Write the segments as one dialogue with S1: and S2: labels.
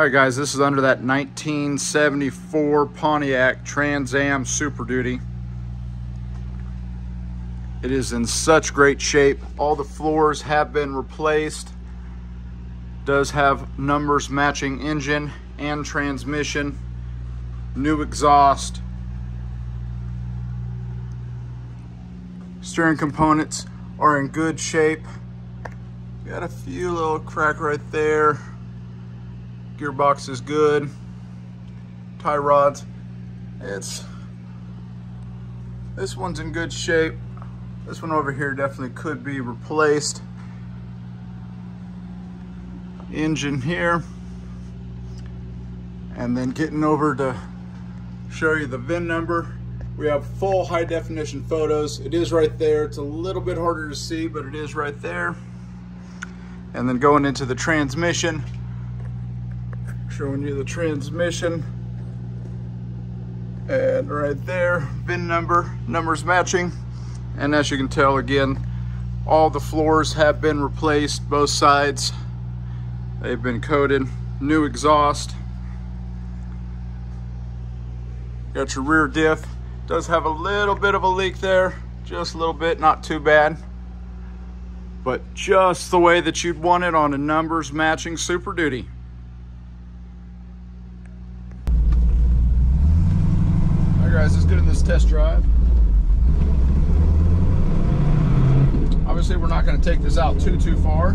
S1: Alright guys, this is under that 1974 Pontiac Trans Am Super Duty. It is in such great shape. All the floors have been replaced. Does have numbers matching engine and transmission. New exhaust. Steering components are in good shape. Got a few little crack right there. Gearbox is good. Tie rods. This one's in good shape. This one over here definitely could be replaced. Engine here. And then getting over to show you the VIN number. We have full high definition photos. It is right there. It's a little bit harder to see, but it is right there. And then going into the transmission. Showing you the transmission, and right there, VIN number, numbers matching. And as you can tell, again, all the floors have been replaced, both sides. They've been coated. New exhaust. Got your rear diff. Does have a little bit of a leak there, just a little bit, not too bad, but just the way that you'd want it on a numbers matching Super Duty. Guys, let's get in this test drive. Obviously, we're not going to take this out too far.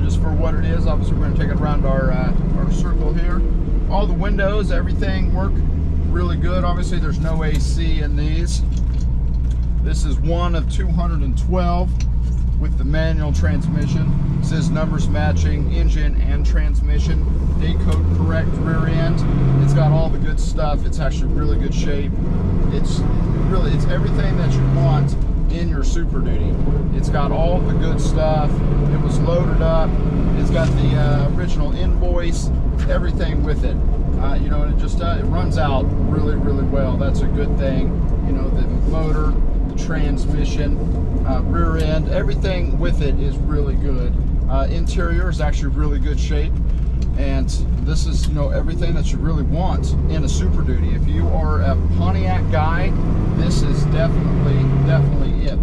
S1: Just for what it is. Obviously, we're going to take it around our circle here. All the windows, everything work really good. Obviously, there's no AC in these. This is one of 212 with the manual transmission. It says numbers matching engine and transmission. Day code correct rear end. It's got all the good stuff. It's actually really good shape. It's everything that you want in your Super Duty. It's got all the good stuff. It was loaded up. It's got the original invoice, everything with it. You know, and it runs out really well. That's a good thing. You know, the motor, the transmission, rear end, everything with it is really good. Interior is actually really good shape. And this is, you know, everything that you really want in a Super Duty. If you are a Pontiac guy, this is definitely it.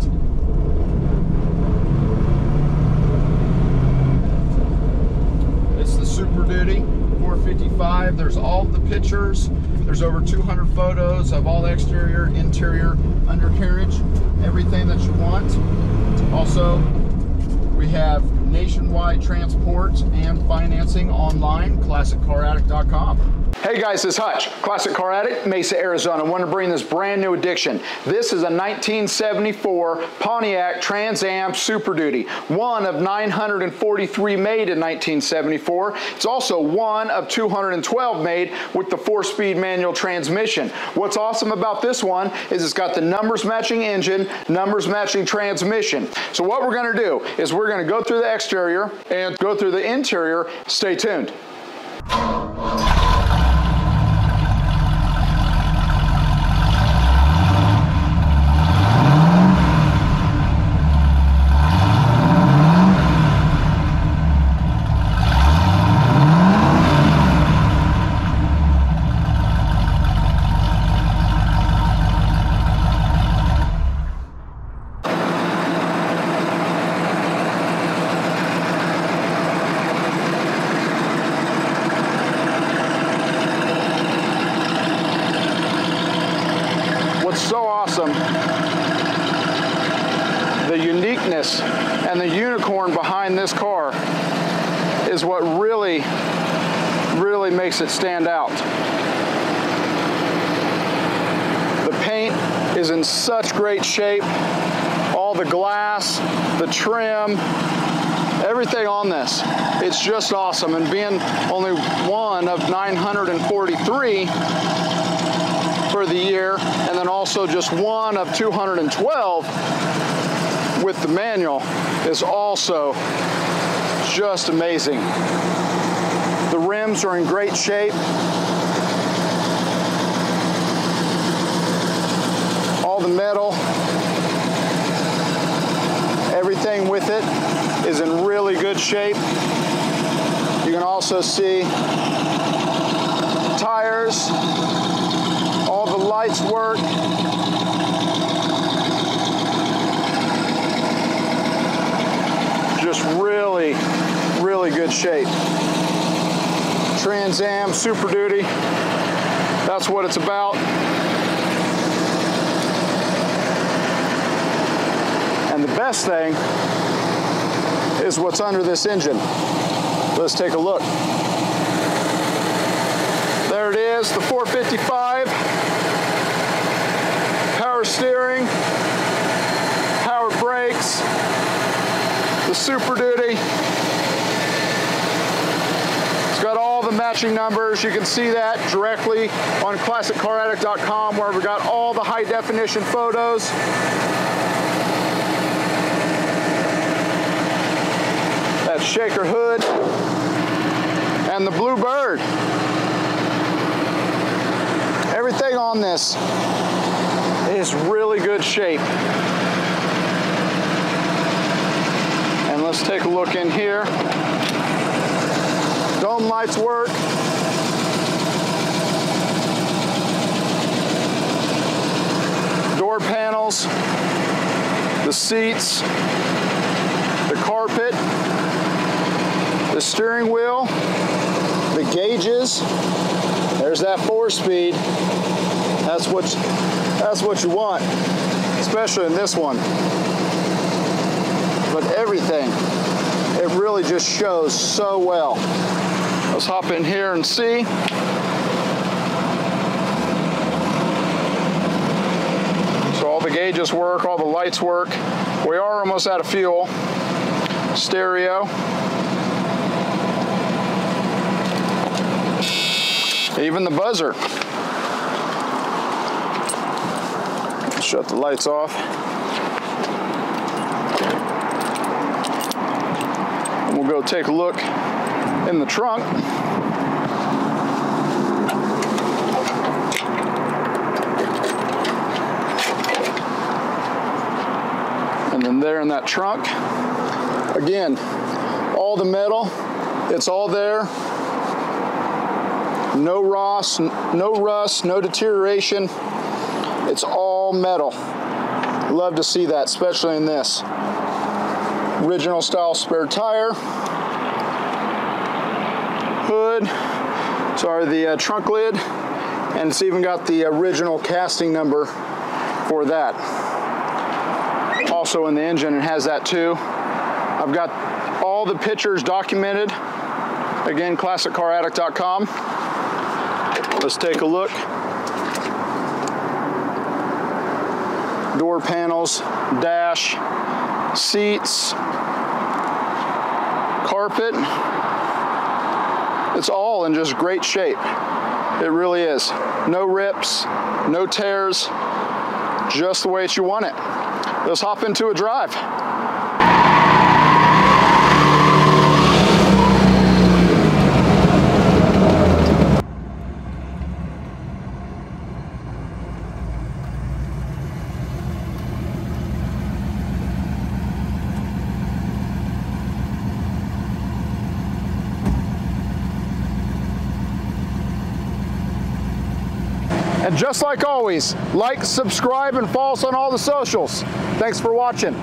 S1: It's the Super Duty 455. There's all the pictures. There's over 200 photos of all the exterior, interior, undercarriage, everything that you want. Also, we have nationwide transport and financing online, classiccaraddict.com. Hey guys, it's Hutch, Classic Car Addict, Mesa, Arizona. I want to bring this brand new addition. This is a 1974 Pontiac Trans Am Super Duty, one of 943 made in 1974. It's also one of 212 made with the 4-speed manual transmission. What's awesome about this one is it's got the numbers matching engine, numbers matching transmission. So what we're going to do is we're going to go through the exterior and go through the interior. Stay tuned. So awesome, the uniqueness and the unicorn behind this car is what really makes it stand out. The paint is in such great shape. All the glass, the trim, everything on this, it's just awesome. And being only one of 943 for the year, and then also just one of 212 with the manual is also just amazing. The rims are in great shape. All the metal, everything with it is in really good shape. You You can also see tires, all the lights work. Just really, really good shape. Trans Am, Super Duty, that's what it's about. And the best thing is what's under this engine. Let's take a look. There it is, the 455. Power steering, power brakes, the Super Duty. It's got all the matching numbers. You can see that directly on classiccaraddict.com, where we got all the high definition photos. That shaker hood and the blue bird. Everything on this is really good shape. And let's take a look in here. Dome lights work. Door panels, the seats, the carpet, the steering wheel, the gauges. There's that 4-speed. That's what you want, especially in this one. But everything, it really just shows so well. Let's hop in here and see. So all the gauges work, all the lights work. We are almost out of fuel. Stereo. Even the buzzer. Shut the lights off. And we'll go take a look in the trunk. And then there in that trunk, again, all the metal, it's all there. No rust, no deterioration. It's all metal. Love to see that, especially in this. Original style spare tire. Hood, sorry, the trunk lid. And it's even got the original casting number for that. Also in the engine, it has that too. I've got all the pictures documented. Again, classiccaraddict.com. Let's take a look. Door panels, dash, seats, carpet. It's all in just great shape. It really is. No rips, no tears, just the way you want it. Let's hop into a drive. And just like always, like, subscribe, and follow us on all the socials. Thanks for watching.